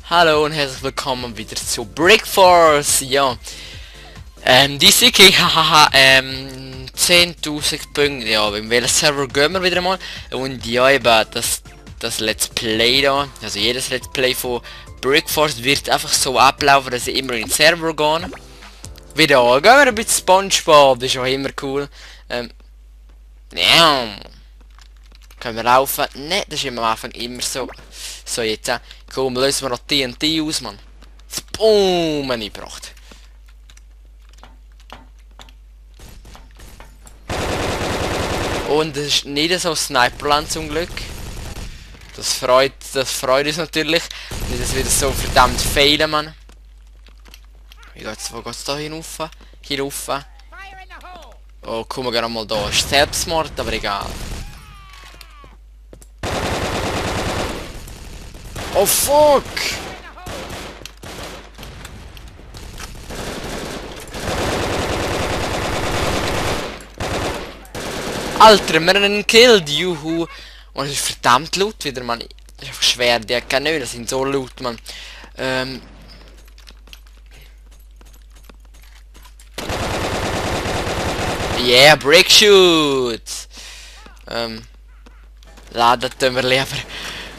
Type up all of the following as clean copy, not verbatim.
Hallo und herzlich willkommen wieder zu Brickforce. Ja, DCK, hahaha, 10.000 Punkte. Ja, in welchen Server gehen wir wieder mal? Und ja, eben das Let's Play da, also jedes Let's Play von Brickforce wird einfach so ablaufen, dass ich immer in den Server gehe. Wieder gehen wir ein bisschen SpongeBob, das ist auch immer cool. Ja. Können wir laufen? Ne, das ist immer am Anfang immer so. So, jetzt. Komm, lösen wir noch TNT aus, Mann. Boom, eingebracht. Und es ist nicht so Sniperland zum Glück. Das freut uns natürlich. Nicht, dass wir das so verdammt fehlen, Mann. Wo geht's da hinauf? Hier rauf. Oh, guck mal gerade mal da. Ist Selbstmord, aber egal. Oh fuck! Alter, wir haben einen killed, juhu! Und es ist verdammt laut wieder, man. Das ist einfach schwer, die hat keine das sind so laut, man. Yeah, Brickshoot! Laden tun wir lieber.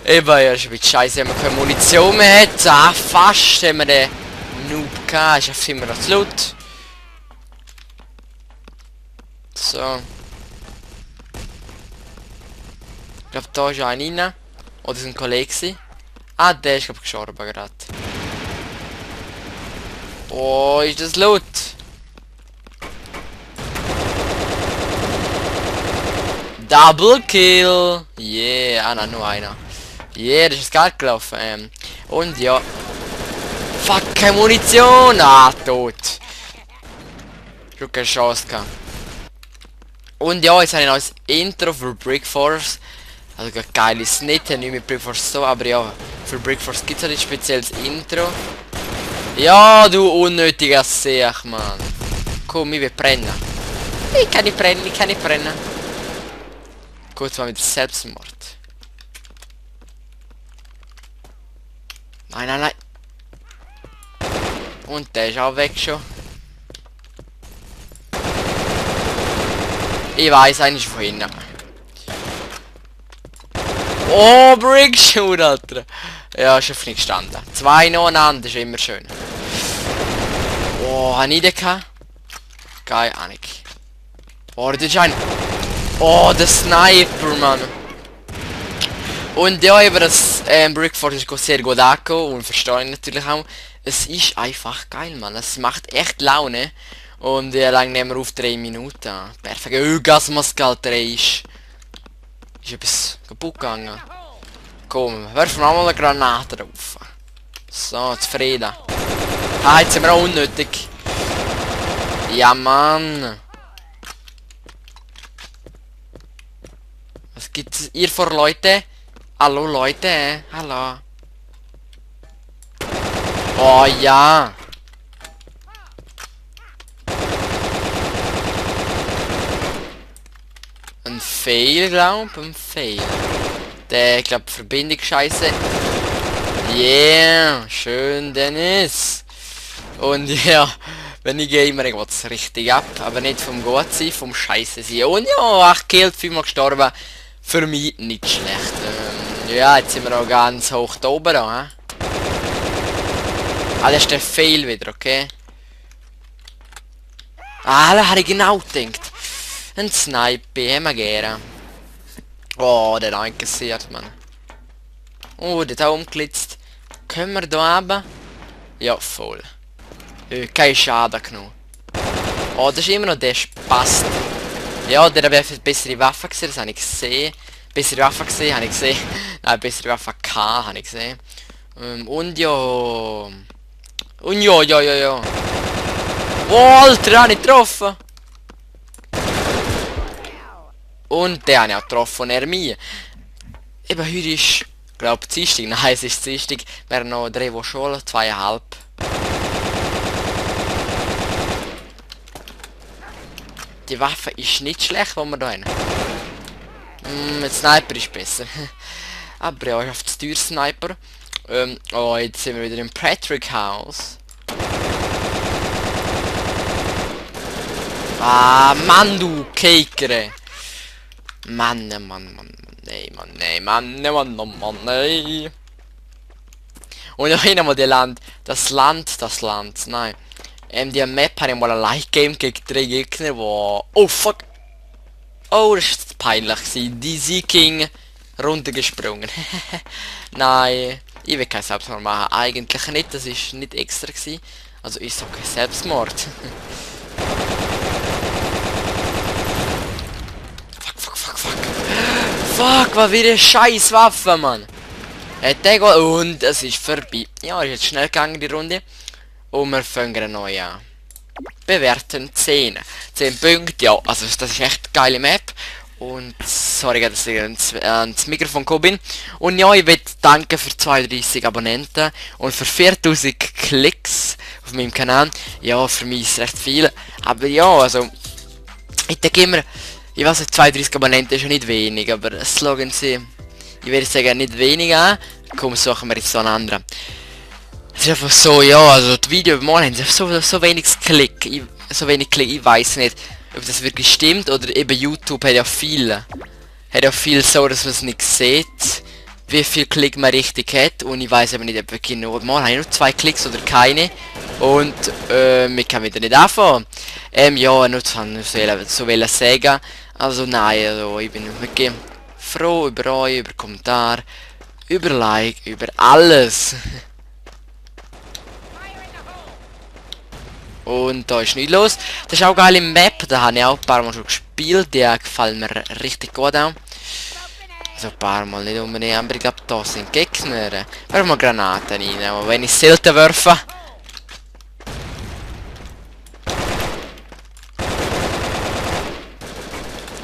Eben, ja, ist ein bisschen scheiße, wenn man keine Munition mehr hat. Ah, fast haben wir den Noob gehabt. Ist einfach immer noch zu laut. So. Ich glaube, da ist einer rein. Oder ist ein Kollege. Ah, der ist, glaube ich, gestorben gerade. Oh, ist das laut? Double Kill! Yeah, nein, nur einer. Yeah, das ist geil gelaufen. Und ja. Fuck, keine Munition! Ah, tot. Schon keine Chance gehabt. Und ja, jetzt habe ich noch ein Intro für Brickforce. Also geil ist es nicht, nicht mit Brickforce so, aber ja, für Brickforce gibt es halt ein spezielles Intro. Ja, du unnötiger Seach, Mann. Komm, ich will brennen. Ich kann nicht brennen, ich kann nicht brennen. Gut, mal mit Selbstmord. Nein, nein, nein. Und der ist auch weg schon. Ich weiß eigentlich von hinten. Oh, Brickshoot, Alter. Ja, ist auf nicht gestanden. Zwei nebeneinander ist immer schön. Oh, habe ich den gehabt? Geil, Anik. Oh, das ist ein... Oh, der Sniper, Mann. Und ja, über das Brickforce ist sehr gut angekommen und verstehe ich natürlich auch. Es ist einfach geil, Mann. Es macht echt Laune. Und ja, lang nehmen wir auf 3 Minuten. Perfekt. Gasmascal 3 ist etwas kaputt gegangen. Komm, werfen wir mal eine Granate drauf. So, zufrieden. Ah, jetzt sind wir auch unnötig. Ja, Mann. Was gibt's ihr vor, Leute? Hallo, Leute. Hallo. Oh, ja. Ein Fail, glaub. Ein Fail. Der, glaub, Verbindung scheiße. Yeah. Schön, Dennis. Und ja, wenn ich gamer, ich geht's richtig ab. Aber nicht vom Gut sein, vom Scheiße sein. Und ja, 8 Kills, 5-mal gestorben. Für mich nicht schlecht. Ja, jetzt sind wir auch ganz hoch da oben. Ah, das ist der Fail wieder, okay? Ah, da habe ich genau gedacht. Ein Sniper, haben wir gerne. Oh, der hat eingesiert, Mann. Oh, der hat umgelitzt. Können wir da runter? Ja, voll. Kein Schaden genommen. Oh, das ist immer noch der Spaß. Ja, der wäre für bessere Waffen gesehen, das habe ich gesehen. Bessere Waffen gesehen, habe ich gesehen. Nein, bessere Waffen habe ich gesehen. Und ja. Und ja. Oh, Alter, habe ich getroffen. Und der habe ich auch getroffen, er mir. Eben, heute ist, glaube ich, Dienstag. Nein, es ist Dienstag. Wir haben noch 3 Wochen schon, 2,5. Die Waffe ist nicht schlecht, die wir da haben. Mit Sniper ist besser. Aber ja, ich habe zu teuer Sniper. Oh, jetzt sind wir wieder im Patrick House. Ah, Mann, du Kekere. Mann, nee, Mann, nee. Und noch einmal das Land, nein. Die Map hat mal ein Like-Game gegen 3 Gegner, wo... Oh, fuck. Oh, das ist peinlich gewesen. Die King runtergesprungen. Nein, ich will kein Selbstmord machen. Eigentlich nicht, das ist nicht extra gewesen. Also ist auch kein Selbstmord. Fuck, was wieder eine scheiß Waffe, Mann. Und es ist vorbei. Ja, ist jetzt schnell gegangen die Runde. Und wir fangen eine neue an. Bewerten 10. 10 Punkte, ja, also das ist echt eine geile Map. Und sorry, dass ich ans Mikrofon gekommen bin. Und ja, ich will danken für 32 Abonnenten und für 4000 Klicks auf meinem Kanal. Ja, für mich ist es recht viel. Aber ja, also ich denke immer, ich weiß nicht, 32 Abonnenten ist ja nicht wenig, aber es schauen sie, ich würde sagen, nicht wenig an. Komm, suchen wir jetzt so einen anderen. Es ist einfach so, ja, also die Video mal haben so wenig Klick. Ich weiß nicht, ob das wirklich stimmt oder eben YouTube hat ja viel so, dass man es nicht sieht, wie viel Klick man richtig hat. Und ich weiß aber nicht, ob wirklich nur mal habe ich nur 2 Klicks oder keine. Und ich kann wieder nicht anfangen. Ja, nur so will sagen. Also nein, also ich bin wirklich froh über euch, über Kommentar, über Like, über alles. Und da ist nichts los. Das ist auch geil im Map, da habe ich auch ein paar Mal schon gespielt, die gefallen mir richtig gut an. Also ein paar Mal nicht unbedingt, aber ich glaube da sind Gegner. Werfen wir Granaten rein, aber wenn ich selten werfe.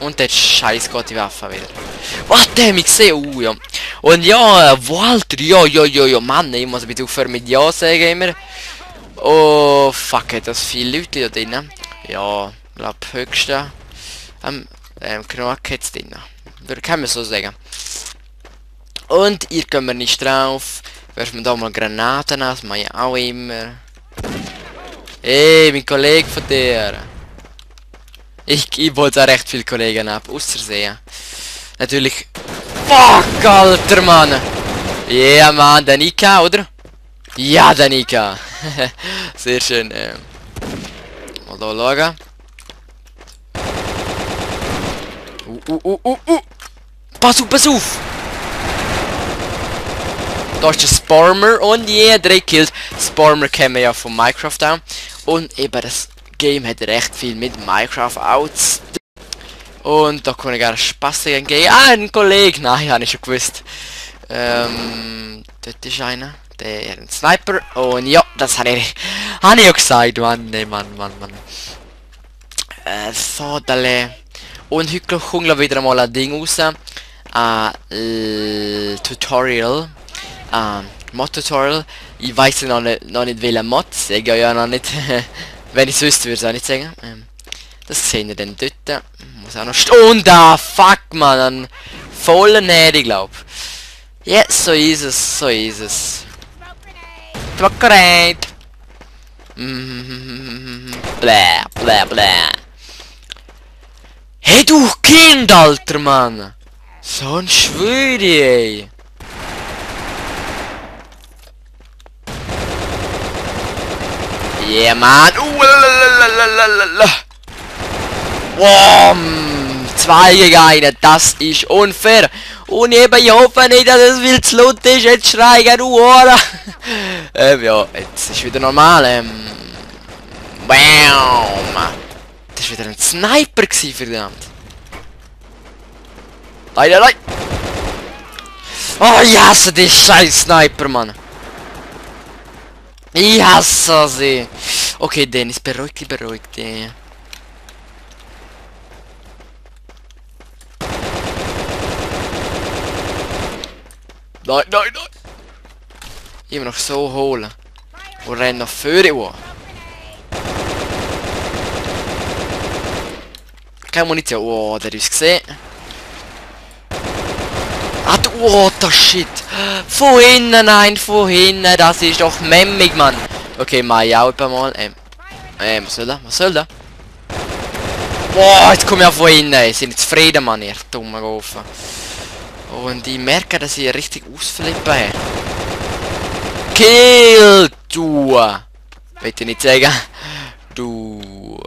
Und jetzt scheiß Gott die Waffe wieder. Was, der hat mich gesehen? Ja. Und ja, Walter, ja, Mann, ich muss bitte aufhören mit Ja sagen immer. Oh, fuck, hat das viele Leute da drin? Ja, glaub höchste. Genug hat's drin. Da kann man so sagen. Und ihr kommt mir nicht drauf. Werfen wir da mal Granaten aus, das mache ich auch immer. Hey, mein Kollege von dir. Ich wollte auch recht viele Kollegen ab, außersehen. Natürlich. Fuck, Alter, Mann! Ja, yeah, Mann, der Nika, oder? Ja, der Nika! Sehr schön. Mal da schauen. Pass auf! Da ist der Spormer und yeah, 3 Kills. Spormer kennen wir ja von Minecraft auch. Und eben das Game hat recht viel mit Minecraft aus. Und da kann ich gerne Spaß gehen. Ah, ein Kollege! Nein, habe ich schon gewusst. Dort ist einer. Der ein Sniper. Und ja, das habe ich ja gesagt, Mann. Nee, Mann. So, dale. Und heute kommt wieder mal ein Ding raus. Tutorial. Mod-Tutorial. Ich weiß noch nicht welcher Mod. Ich ja noch nicht. Wenn ich es wüsste, würde ich es auch nicht sagen. Das sehen wir dann dort. Muss auch noch und da, fuck, man. An vollen Nähe, glaub. Ja, yeah, so ist es. Grenade. Bläh. Hey du Kind, Alter, Mann. So ein Schwöri, ey. Yeah, Mann. Wow, 2 gegen 1, das ist unfair. Und eben, ich hoffe nicht, dass es viel zu laut ist. Jetzt schreien, du Ohren. Ja, jetzt ist wieder normal. Bam. Das war wieder ein Sniper gewesen, verdammt. Nein. Oh, ich hasse die scheiß Sniper, Mann. Ich hasse sie. Okay, Dennis, beruhig dich. Nein. Immer noch so holen. Und rennen nach vorne. Keine Munition. Oh, der ist gesehen. Ah, du, oh, das Shit. Von hinten, nein, von hinten. Das ist doch memmig, Mann. Okay, mach ich auch ein paar Mal. Was soll das? Was soll das? Boah, jetzt komme ich auch von hinten. Ich bin nicht zufrieden, Mann, ihr dummer Gofen. Und ich merke, dass ich richtig ausflippen habe. Kill, du! Will ich nicht sagen. Du.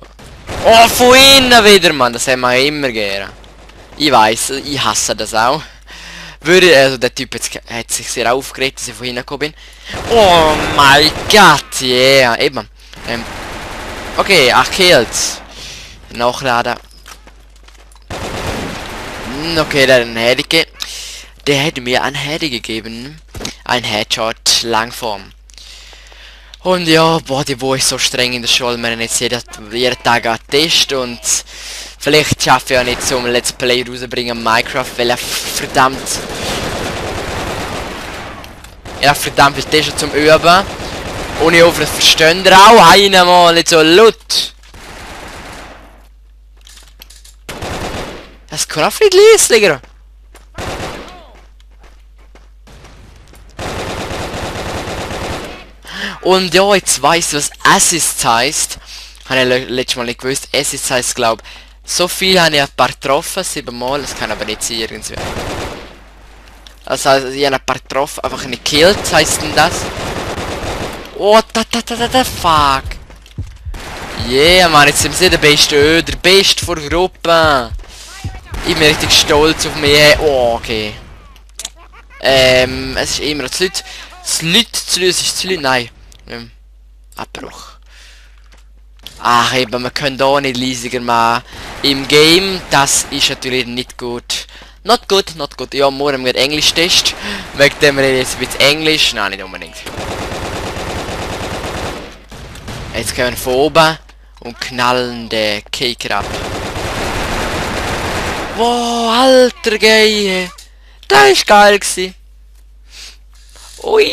Oh, von hinten wieder, Mann. Das haben wir immer gerne. Ich weiß, ich hasse das auch. Also der Typ hat sich sehr aufgeregt, dass ich von hinten gekommen bin. Oh mein Gott, yeah. Eben. Okay, 8 Kills. Nachladen. Okay, der hat einen Head gegeben. Der hätte mir einen Head gegeben. Ein Headshot, Langform. Und ja, boah, die wo ist so streng in der Schule. Wir haben jetzt jeden Tag einen Test und vielleicht schaffe ich ja nicht zum Let's Play rausbringen Minecraft, weil er verdammt viel Tests zum Üben. Und ich hoffe, das verstehen ihr auch einmal nicht so laut. Das kann auch nicht lesen, Digga. Und ja, jetzt weiss ich, was Assists heisst. Habe ich letztes Mal nicht gewusst. Assists heisst, glaube ich, so viel habe ich ein paar getroffen, 7 Mal. Das kann aber nicht sein, irgendwie. Also, ich habe ein paar getroffen, einfach nicht gekillt, heisst denn das? Oh, fuck. Yeah, Mann, jetzt sind wir der Beste, der Beste vor der Gruppe. Ich bin richtig stolz auf mich. Oh, okay. Es ist immer das Leute, nein. Abbruch. Ach eben, wir können da nicht leisiger machen. Im Game, das ist natürlich nicht gut. Not good. Ja, morgen wird Englisch-Test. Wegen dem rede ich jetzt ein bisschen Englisch. Nein, nicht unbedingt. Jetzt können wir von oben und knallen den Kicker ab. Wow, alter Geil. Das ist geil gewesen. Ui.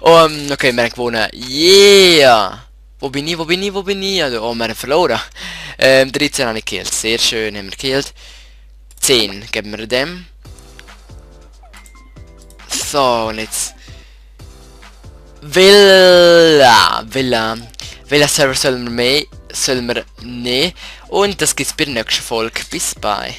Okay, wir haben gewonnen. Yeah! Wo bin ich? Also, oh, wir haben verloren. 13 habe ich gekillt. Sehr schön, haben wir gekillt. 10 geben wir dem. So, und jetzt... Welcher Server sollen wir nehmen? Und das gibt's bei der nächsten Folge. Bis bye.